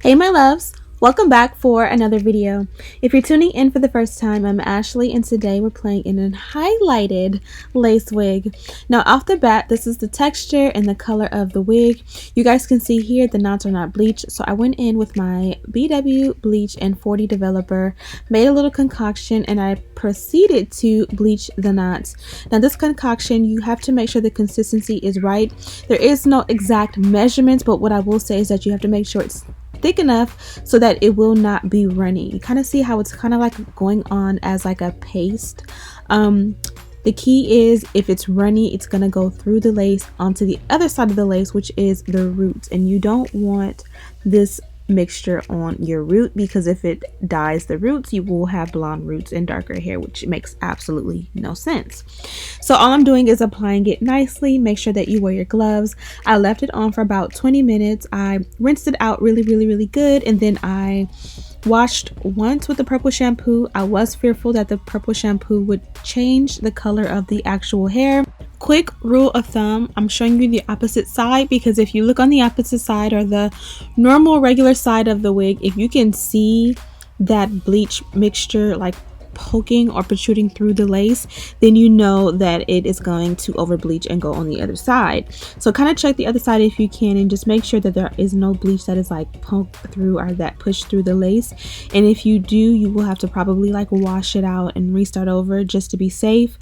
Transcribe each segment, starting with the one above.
Hey my loves, welcome back for another video. If you're tuning in for the first time, I'm Ashley and today we're playing in a highlighted lace wig. Now off the bat, this is the texture and the color of the wig. You guys can see here the knots are not bleached, so I went in with my BW bleach and 40 developer, made a little concoction, and I proceeded to bleach the knots. Now this concoction, you have to make sure the consistency is right. There is no exact measurements, but what I will say is that you have to make sure it's thick enough so that it will not be runny. You kind of see how it's kind of like going on as like a paste. The key is if it's runny, it's gonna go through the lace onto the other side of the lace, which is the roots, and you don't want this mixture on your root, because if it dyes the roots, you will have blonde roots and darker hair, which makes absolutely no sense. So all I'm doing is applying it nicely. Make sure that you wear your gloves. I left it on for about 20 minutes. I rinsed it out really good, and then I washed once with the purple shampoo. I was fearful that the purple shampoo would change the color of the actual hair. Quick rule of thumb, I'm showing you the opposite side, because if you look on the opposite side, or the normal regular side of the wig, if you can see that bleach mixture like poking or protruding through the lace, then you know that it is going to over bleach and go on the other side. So kind of check the other side if you can, and just make sure that there is no bleach that is like poked through or that pushed through the lace. And if you do, you will have to probably like wash it out and restart over just to be safe.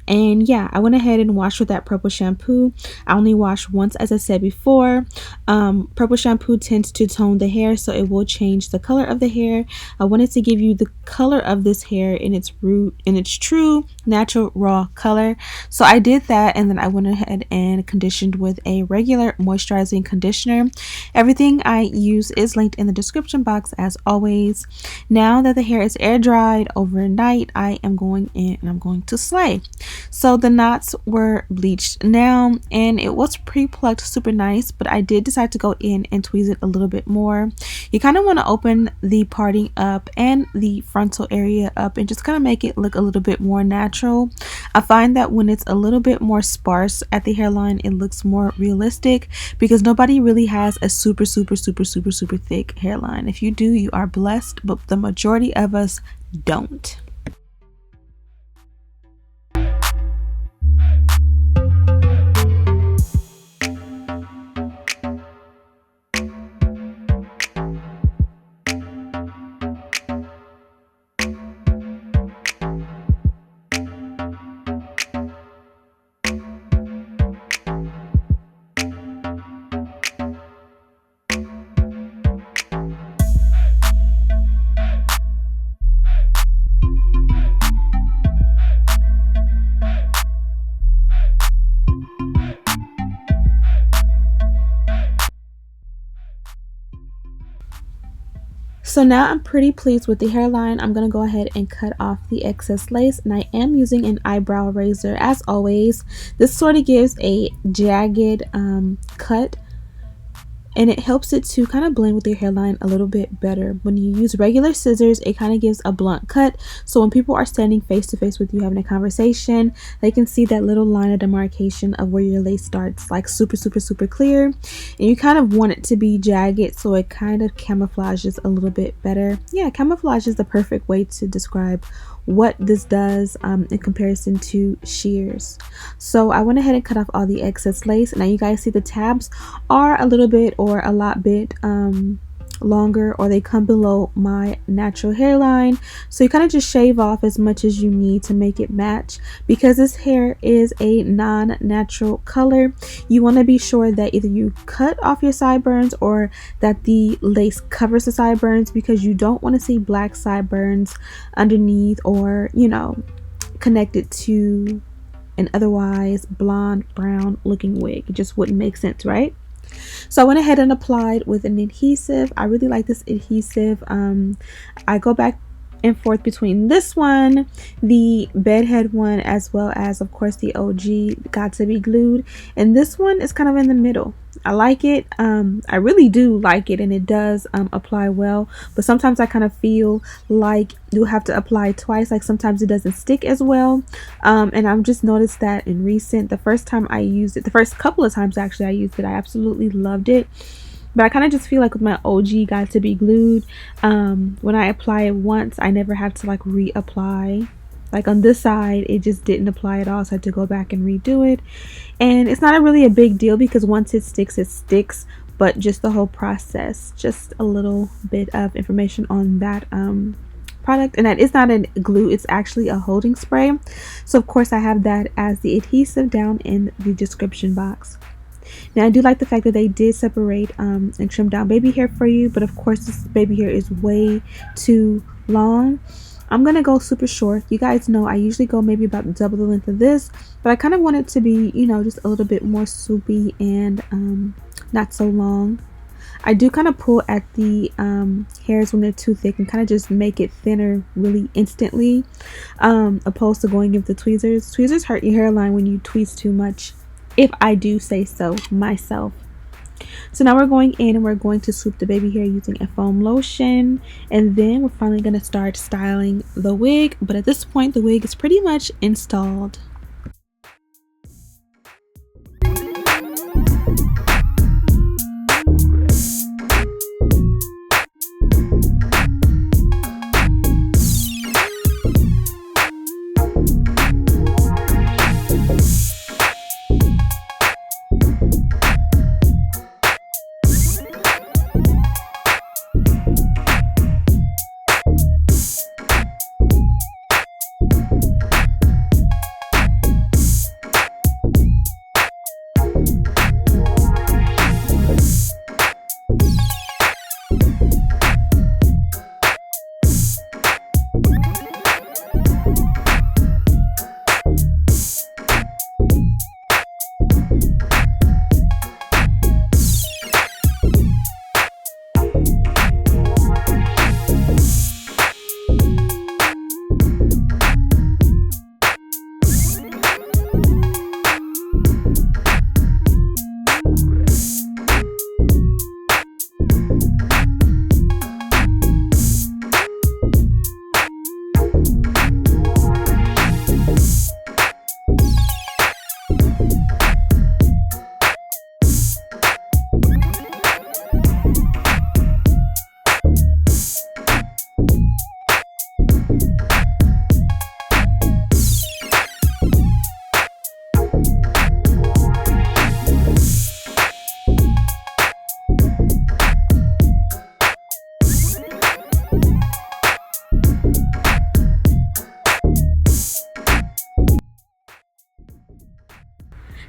And yeah, I went ahead and washed with that purple shampoo. I only wash once, as I said before. Purple shampoo tends to tone the hair, so it will change the color of the hair. I wanted to give you the color of this hair in its root, in its true natural raw color. So I did that, and then I went ahead and conditioned with a regular moisturizing conditioner. Everything I use is linked in the description box as always. Now that the hair is air dried overnight, I am going in and I'm going to slay. So the knots were bleached now, and it was pre-plucked super nice, but I did decide to go in and tweeze it a little bit more. You kind of want to open the parting up and the frontal area up and just kind of make it look a little bit more natural. I find that when it's a little bit more sparse at the hairline, it looks more realistic, because nobody really has a super thick hairline. If you do, you are blessed, but the majority of us don't. So now I'm pretty pleased with the hairline. I'm going to go ahead and cut off the excess lace, and I am using an eyebrow razor as always. This sort of gives a jagged cut, and it helps it to kind of blend with your hairline a little bit better. When you use regular scissors, it kind of gives a blunt cut, so when people are standing face to face with you having a conversation, they can see that little line of demarcation of where your lace starts, like super clear. And you kind of want it to be jagged, so it kind of camouflages a little bit better. Yeah, camouflage is the perfect way to describe what this does in comparison to shears. So I went ahead and cut off all the excess lace. Now you guys see the tabs are a little bit or a lot bit longer, or they come below my natural hairline, so you kind of just shave off as much as you need to make it match. Because this hair is a non-natural color, you want to be sure that either you cut off your sideburns or that the lace covers the sideburns, because you don't want to see black sideburns underneath, or you know, connected to an otherwise blonde brown looking wig. It just wouldn't make sense, right? So I went ahead and applied with an adhesive. I really like this adhesive. I go back and forth between this one, the bedhead one, as well as of course the OG Got to Be Glued, and this one is kind of in the middle. I like it. I really do like it, and it does apply well, but sometimes I kind of feel like you have to apply twice, like sometimes it doesn't stick as well. And I've just noticed that in recent, the first time I used it, the first couple of times actually I used it, I absolutely loved it. But I kind of just feel like with my OG got to be glued, when I apply it once, I never have to like reapply. Like on this side, it just didn't apply at all, so I had to go back and redo it. And it's not really a big deal because once it sticks, but just the whole process. Just a little bit of information on that product, and that is not a glue, it's actually a holding spray. So of course I have that as the adhesive down in the description box. Now I do like the fact that they did separate and trim down baby hair for you, but of course this baby hair is way too long. I'm gonna go super short. You guys know I usually go maybe about double the length of this, but I kind of want it to be, you know, just a little bit more swoopy and not so long. I do kind of pull at the hairs when they're too thick and kind of just make it thinner really instantly, opposed to going with the tweezers. Tweezers hurt your hairline when you tweeze too much, if I do say so myself. So now we're going in and we're going to swoop the baby hair using a foam lotion, and then we're finally going to start styling the wig. But at this point the wig is pretty much installed.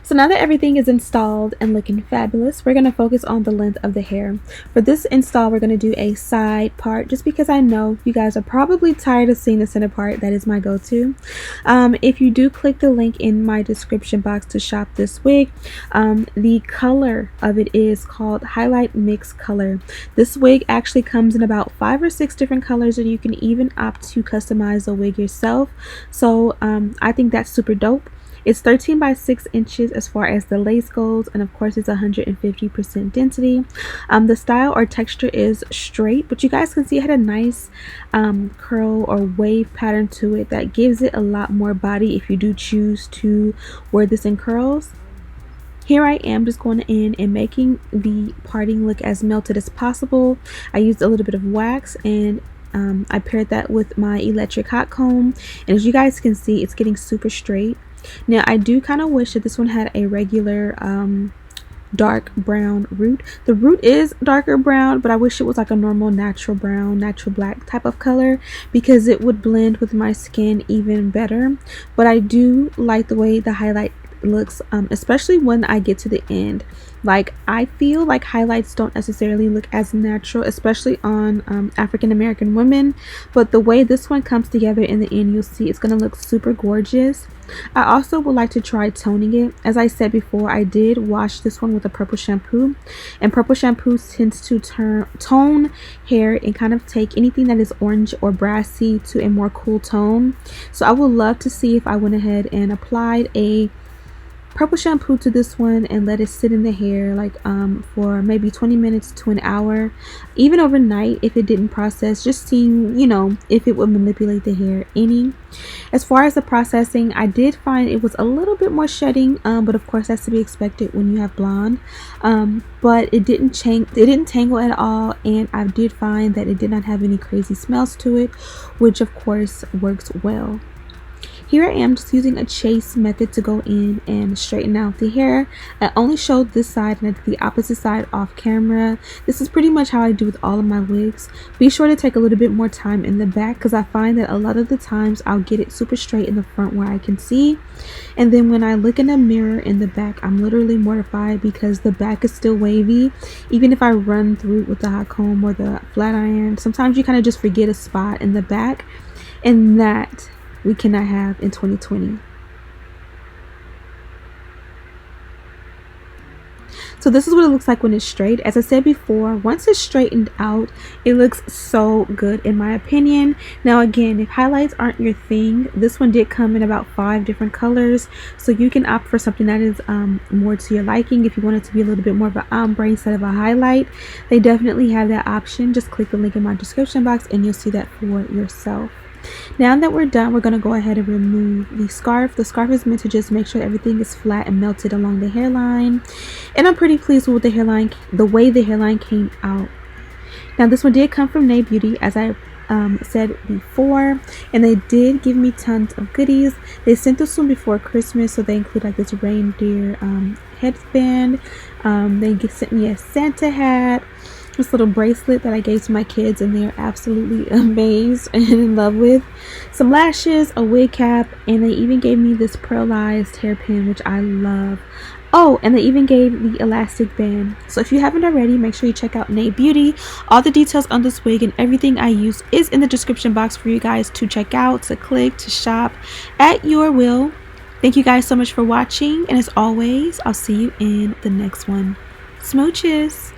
So now that everything is installed and looking fabulous, we're going to focus on the length of the hair. For this install, we're going to do a side part just because I know you guys are probably tired of seeing the center part. That is my go-to. If you do click the link in my description box to shop this wig, the color of it is called Highlight Mix Color. This wig actually comes in about 5 or 6 different colors, and you can even opt to customize the wig yourself. So I think that's super dope. It's 13 by 6 inches as far as the lace goes, and of course it's 150% density. The style or texture is straight, but you guys can see it had a nice curl or wave pattern to it that gives it a lot more body if you do choose to wear this in curls. Here I am just going in and making the parting look as melted as possible. I used a little bit of wax, and I paired that with my electric hot comb, and as you guys can see, it's getting super straight. Now I do kind of wish that this one had a regular dark brown root. The root is darker brown, but I wish it was like a normal natural brown, natural black type of color, because it would blend with my skin even better. But I do like the way the highlight looks, especially when I get to the end. Like, I feel like highlights don't necessarily look as natural, especially on African American women, but the way this one comes together in the end, you'll see it's gonna look super gorgeous. I also would like to try toning it. As I said before, I did wash this one with a purple shampoo, and purple shampoo tends to tone hair and kind of take anything that is orange or brassy to a more cool tone. So I would love to see if I went ahead and applied a purple shampoo to this one and let it sit in the hair like for maybe 20 minutes to an hour, even overnight if it didn't process, just seeing, you know, if it would manipulate the hair any. As far as the processing, I did find it was a little bit more shedding, but of course that's to be expected when you have blonde. But it didn't tangle at all, and I did find that it did not have any crazy smells to it, which of course works well. Here I am just using a chase method to go in and straighten out the hair. I only showed this side and I did the opposite side off camera. This is pretty much how I do with all of my wigs. Be sure to take a little bit more time in the back because I find that a lot of the times I'll get it super straight in the front where I can see. And then when I look in a mirror in the back, I'm literally mortified because the back is still wavy. Even if I run through it with the hot comb or the flat iron, sometimes you kind of just forget a spot in the back, and that we cannot have in 2020. So this is what it looks like when it's straight. As I said before, once it's straightened out, it looks so good in my opinion. Now again, if highlights aren't your thing, this one did come in about 5 different colors, so you can opt for something that is more to your liking. If you want it to be a little bit more of an ombre instead of a highlight, they definitely have that option. Just click the link in my description box and you'll see that for yourself. Now that we're done, we're going to go ahead and remove the scarf. The scarf is meant to just make sure everything is flat and melted along the hairline. And I'm pretty pleased with the way the hairline came out. Now this one did come from Nay Beauty, as I said before, and they did give me tons of goodies. They sent this one before Christmas, so they include like this reindeer headband. They sent me a Santa hat, this little bracelet that I gave to my kids, and they're absolutely amazed and in love with. Some lashes, a wig cap, and they even gave me this pearlized hairpin, which I love. Oh, and they even gave the elastic band. So if you haven't already, make sure you check out Nay Beauty. All the details on this wig and everything I use is in the description box for you guys to check out, to click, to shop at your will. Thank you guys so much for watching, and as always, I'll see you in the next one. Smooches!